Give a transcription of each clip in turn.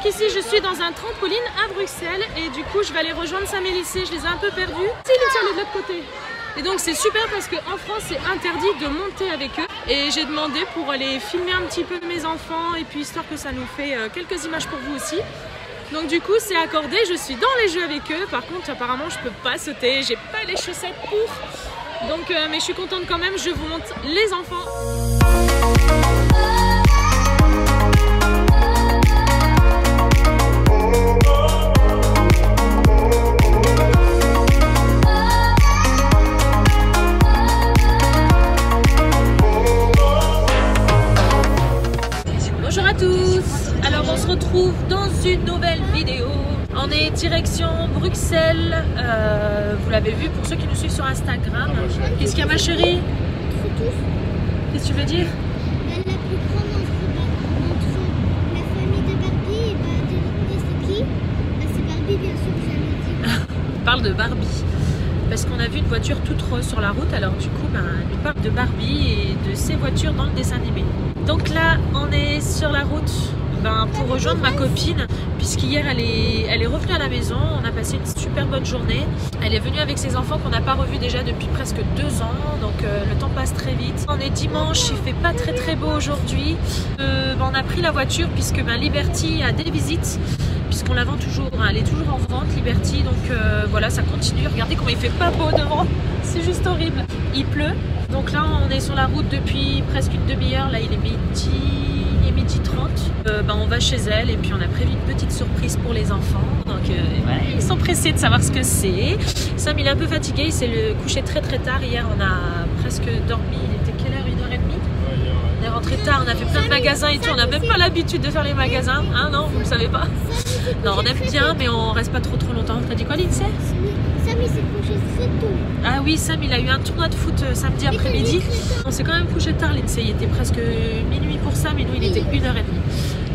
Donc ici je suis dans un trampoline à Bruxelles et du coup je vais aller rejoindre Sam et Lissé, je les ai un peu perdus. Si, Lissé, elle est de l'autre côté. Et donc c'est super parce qu'en France c'est interdit de monter avec eux. Et j'ai demandé pour aller filmer un petit peu mes enfants et puis histoire que ça nous fait quelques images pour vous aussi. Donc du coup c'est accordé, je suis dans les jeux avec eux. Par contre apparemment je peux pas sauter, j'ai pas les chaussettes pour. Donc mais je suis contente quand même, je vous montre les enfants. Bonjour à tous. Alors on se retrouve dans une nouvelle vidéo. On est direction Bruxelles. Vous l'avez vu pour ceux qui nous suivent sur Instagram. Qu'est-ce qu'il y a ma chérie? Qu'est-ce que tu veux dire? La plus grande entre la famille de Barbie et c'est qui? C'est Barbie bien sûr que j'avais dit. On parle de Barbie. Parce qu'on a vu une voiture toute rose sur la route. Alors du coup, il parle de Barbie et de ses voitures dans le dessin animé. Donc là, on est sur la route pour rejoindre ma copine. Puisqu'hier, elle est revenue à la maison. On a passé une super bonne journée. Elle est venue avec ses enfants qu'on n'a pas revus déjà depuis presque 2 ans. Donc le temps passe très vite. On est dimanche, il fait pas très beau aujourd'hui. On a pris la voiture puisque Liberty a des visites. Puisqu'on la vend toujours, elle est toujours en vente Liberty, donc voilà, ça continue. Regardez comment il fait pas beau devant, c'est juste horrible. Il pleut, donc là on est sur la route depuis presque une demi-heure. Là il est midi 30. On va chez elle et puis on a prévu une petite surprise pour les enfants. Donc voilà, ils sont pressés de savoir ce que c'est. Sam il est un peu fatigué, il s'est couché très tard. Hier on a presque dormi, il était quelle heure? 1h30. On est rentré tard, on a fait plein de magasins et tout, on n'a même pas l'habitude de faire les magasins, hein, non, vous le savez pas? Non, on aime bien, mais on reste pas trop longtemps. T'as dit quoi, Lindsay? Sam il s'est couché très tôt. Ah oui, Sam il a eu un tournoi de foot samedi après-midi. On s'est quand même couché tard, Lindsay, il était presque minuit pour Sam et nous il était 1h30.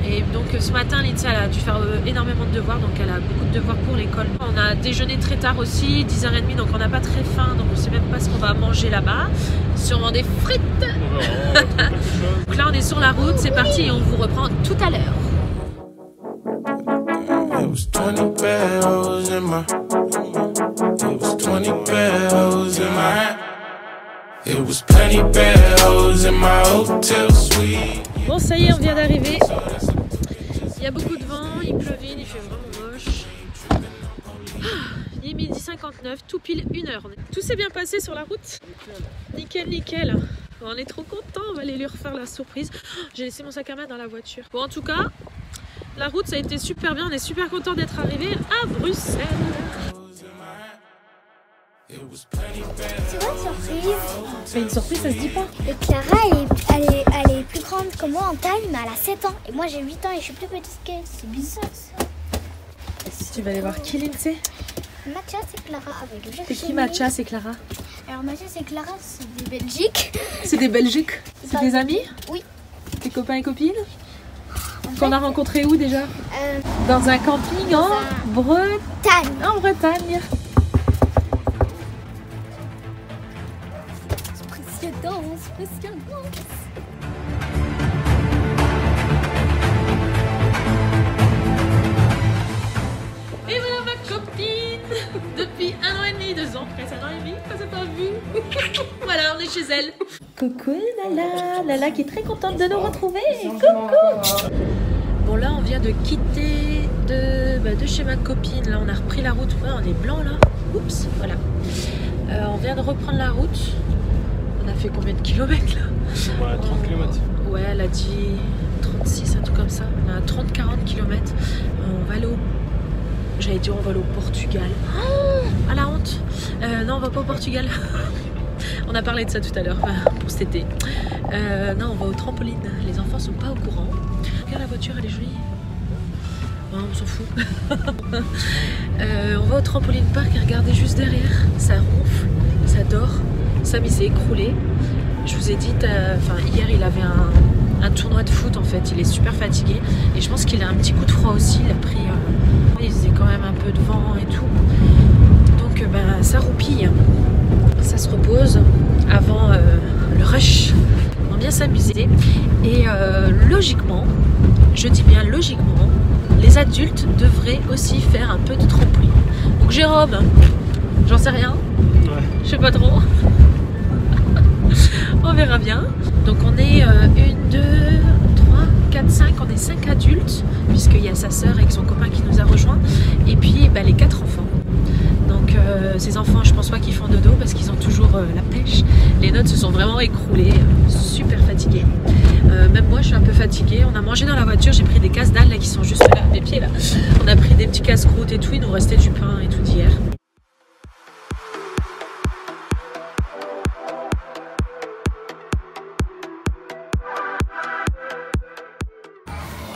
Et donc ce matin, Lindsay elle a dû faire énormément de devoirs, donc elle a beaucoup de devoirs pour l'école. On a déjeuné très tard aussi, 10h30, donc on n'a pas très faim, donc on sait même pas ce qu'on va manger là-bas. Sûrement des frites. Donc là on est sur la route, c'est parti et on vous reprend tout à l'heure. It was 20 bells in my. It was 20 bells in my. It was plenty bells in my hotel suite. Bon, ça y est, on vient d'arriver. Il y a beaucoup de vent, il pleuvine, il fait vraiment moche. Il est midi 59, tout pile 1h. Tout s'est bien passé sur la route. Nickel. Bon, on est trop contents, on va aller lui refaire la surprise. J'ai laissé mon sac à main dans la voiture. Bon, en tout cas, la route ça a été super bien, on est super contents d'être arrivés à Bruxelles. C'est quoi une surprise? Mais une surprise ça se dit pas. Et Clara elle est plus grande que moi en taille, mais elle a 7 ans. Et moi j'ai 8 ans et je suis plus petite qu'elle. C'est bizarre ça. Si tu vas aller voir qui, Lindsay? Mathias et Clara avec Virginie. C'est qui Mathias et Clara? Alors Mathias et Clara c'est des Belgiques. C'est des Belgiques? C'est des amis? Oui. Des copains et copines? Qu'on a rencontré où déjà? Dans un camping en Bretagne. En Bretagne. Spécial danse. Et voilà ma copine. Depuis 1 an et demi, 2 ans, presque 1 an et demi, on s'est pas vu. Voilà, on est chez elle. Coucou Lala qui est très contente de nous retrouver. Coucou. Bon là on vient de quitter de chez ma copine. Là on a repris la route. Ouais, on est blanc là. Oups, voilà. On vient de reprendre la route. On a fait combien de kilomètres là? Ouais, 30 km. Ouais, elle a dit 36, un truc comme ça. On a 30-40 km. On va aller au... J'allais dire on va aller au Portugal. Oh, à la honte. Non, on va pas au Portugal. On a parlé de ça tout à l'heure pour cet été. Non, on va au trampoline. Les enfants sont pas au courant. Regarde la voiture, elle est jolie. Ouais, on s'en fout. On va au trampoline park et regardez juste derrière. Ça ronfle, ça dort. Sam il s'est écroulé. Je vous ai dit, hier il avait un tournoi de foot en fait. Il est super fatigué et je pense qu'il a un petit coup de froid aussi. Il a pris, il faisait quand même un peu de vent et tout. Donc ça roupille. Ça se repose avant le rush. On vient s'amuser et logiquement, je dis bien logiquement, les adultes devraient aussi faire un peu de trampoline. Donc Jérôme, j'en sais rien, je sais pas trop. On verra bien. Donc on est 1, 2, 3, 4, 5, on est 5 adultes, puisqu'il y a sa sœur avec son copain qui nous a rejoints, et puis les 4 enfants. Donc ces enfants, je pense pas qu'ils font dodo parce qu'ils ont toujours la pêche. Les nôtres se sont vraiment écroulés, super fatigués. Même moi je suis un peu fatiguée. On a mangé dans la voiture, j'ai pris des casse-dalles là qui sont juste là, à mes pieds là. On a pris des petits casse-croûtes et tout, il nous restait du pain et tout d'hier.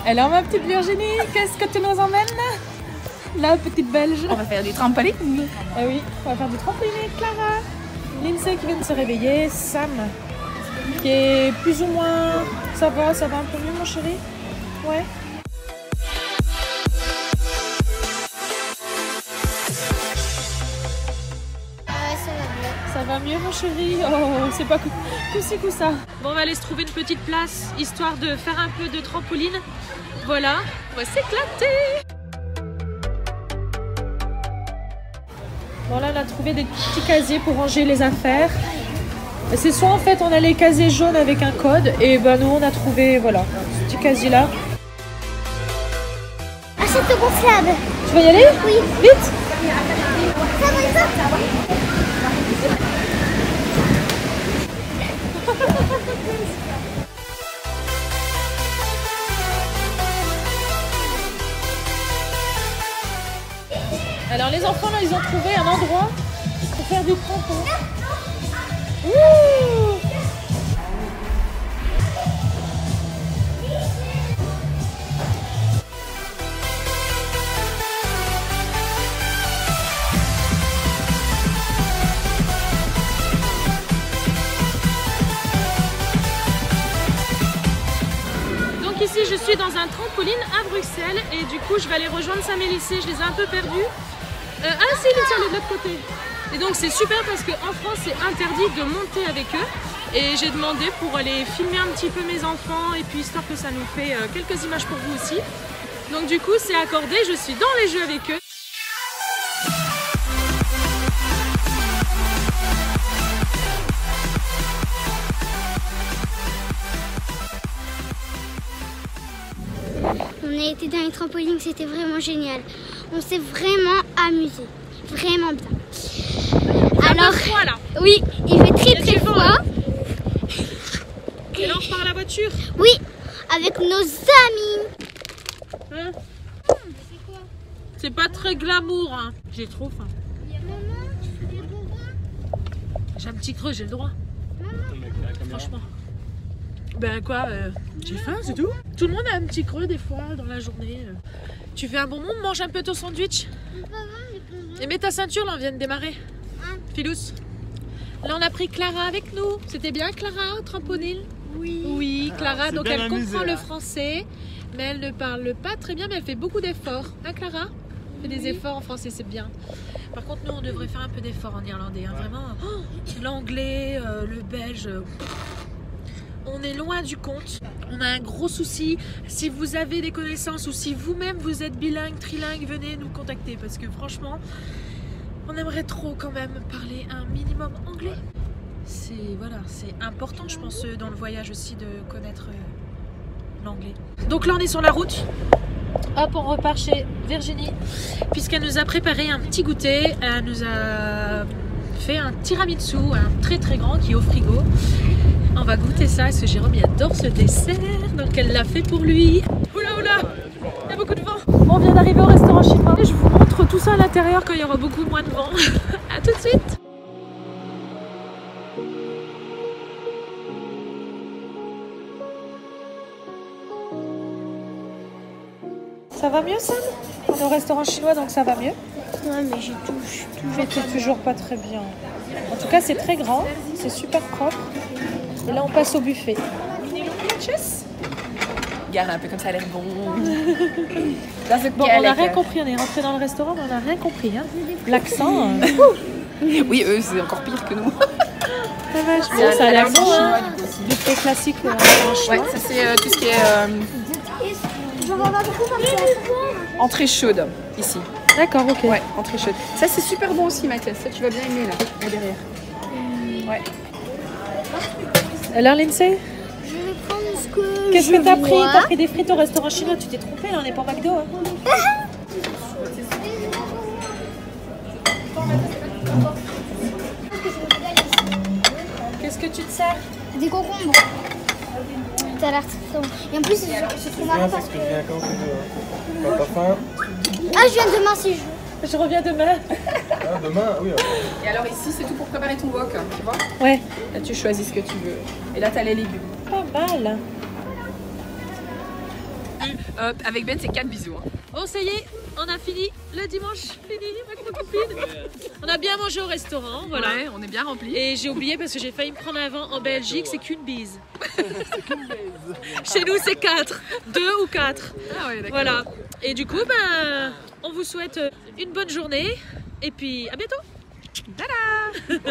Alors ma petite Virginie, qu'est-ce que tu nous emmènes? La petite belge. On va faire du trampoline. Ah oui, on va faire du trampoline avec Clara. Lindsay qui vient de se réveiller, Sam qui est plus ou moins... ça va un peu mieux mon chéri? Ouais. Ça va mieux mon chéri? Oh, c'est pas coup-ci coup-ça. Bon, on va aller se trouver une petite place, histoire de faire un peu de trampoline. Voilà, on va s'éclater. Bon là, on a trouvé des petits casiers pour ranger les affaires. C'est soit en fait on a les casiers jaunes avec un code, et nous on a trouvé voilà, ce petit casier là. Achète gonflable. Tu vas y aller? Oui. Vite. Ça va. Alors les enfants là ils ont trouvé un endroit pour faire du crampon. Ouh! Donc ici je suis dans un trampoline à Bruxelles et du coup je vais aller rejoindre Sam et Lissé, je les ai un peu perdus. Ah si, Lissé elle est de l'autre côté. Et donc c'est super parce qu'en France c'est interdit de monter avec eux. Et j'ai demandé pour aller filmer un petit peu mes enfants et puis histoire que ça nous fait quelques images pour vous aussi. Donc du coup c'est accordé, je suis dans les jeux avec eux. On a été dans les trampolines, c'était vraiment génial. On s'est vraiment amusé, vraiment bien. Alors, Voilà. oui, il fait très froid. Et là on repart à la voiture. Oui, avec nos amis. Hein? C'est pas très glamour, hein. J'ai trop faim. Maman, tu fais des bonbons? J'ai un petit creux, j'ai le droit. Franchement. Ben quoi, j'ai faim, c'est tout. Tout le monde a un petit creux des fois dans la journée. Tu fais un bonbon, mange un peu ton sandwich. Et mets ta ceinture, là on vient de démarrer. Philous. Là on a pris Clara avec nous. C'était bien Clara, trampoline? Oui. Oui, Clara, donc elle comprend le là. français, mais elle ne parle pas très bien, mais elle fait beaucoup d'efforts. Hein Clara? Elle fait des efforts en français, c'est bien. Par contre, nous on devrait faire un peu d'efforts en irlandais, hein, vraiment. Oh, l'anglais, le belge. On est loin du compte. On a un gros souci. Si vous avez des connaissances ou si vous-même vous êtes bilingue, trilingue, venez nous contacter parce que franchement, on aimerait trop quand même parler un minimum anglais. C'est voilà, c'est important, je pense, dans le voyage aussi de connaître l'anglais. Donc là, on est sur la route. Hop, on repart chez Virginie puisqu'elle nous a préparé un petit goûter. Elle nous a fait un tiramisu, un très très grand qui est au frigo. On va goûter ça parce que Jérôme il adore ce dessert, donc elle l'a fait pour lui. Oula oula, il y a beaucoup de vent. Bon, on vient d'arriver au restaurant chinois et je vous montre tout ça à l'intérieur quand il y aura beaucoup moins de vent. A tout de suite. Ça va mieux Sam? On est au restaurant chinois donc ça va mieux. Ouais, mais j'ai toujours pas très bien. En tout cas c'est très grand, c'est super propre. Et là on passe au buffet. Tchuss. Regarde un peu comme ça a l'air bon. Bon, on n'a rien compris, on est rentré dans le restaurant mais on n'a rien compris. Hein. L'accent. Oui, eux c'est encore pire que nous. Ça a l'air bon, chinois hein. du coup aussi. Buffet classique en chinois. Ouais, ça c'est tout ce qui est... Je vais en avoir beaucoup, entrée chaude, ici. D'accord, ok. Ouais, entrée chaude. Ça, c'est super bon aussi, Mathias. Ça, tu vas bien aimer, là, derrière. Ouais. Alors, Lindsay, Je vais prendre ce que qu'est-ce que t'as pris? vois. T'as pris des frites au restaurant chinois. Tu t'es trompée, là, on est pas au McDo. Hein. Qu'est-ce que tu te sers? Des concombres. Ça a l'air très bon. Et en plus, c'est trop marrant parce que... Quand t'as faim. Ah, je viens demain si je veux. Je reviens demain. Ah, demain, oui. Et alors ici, c'est tout pour préparer ton wok, tu vois. Ouais. Là, tu choisis ce que tu veux. Et là, t'as les légumes. Pas mal. Avec Ben, c'est 4 bisous. Hein. Oh, ça y est, on a fini le dimanche. Fini avec ma copine. On a bien mangé au restaurant, voilà. Ouais, on est bien remplis. Et j'ai oublié parce que j'ai failli me prendre un vent en Belgique, c'est qu'une bise. Chez nous, c'est 4. 2 ou 4. Ah ouais, d'accord. Voilà. Et du coup, ben, on vous souhaite une bonne journée. Et puis, à bientôt. Tada.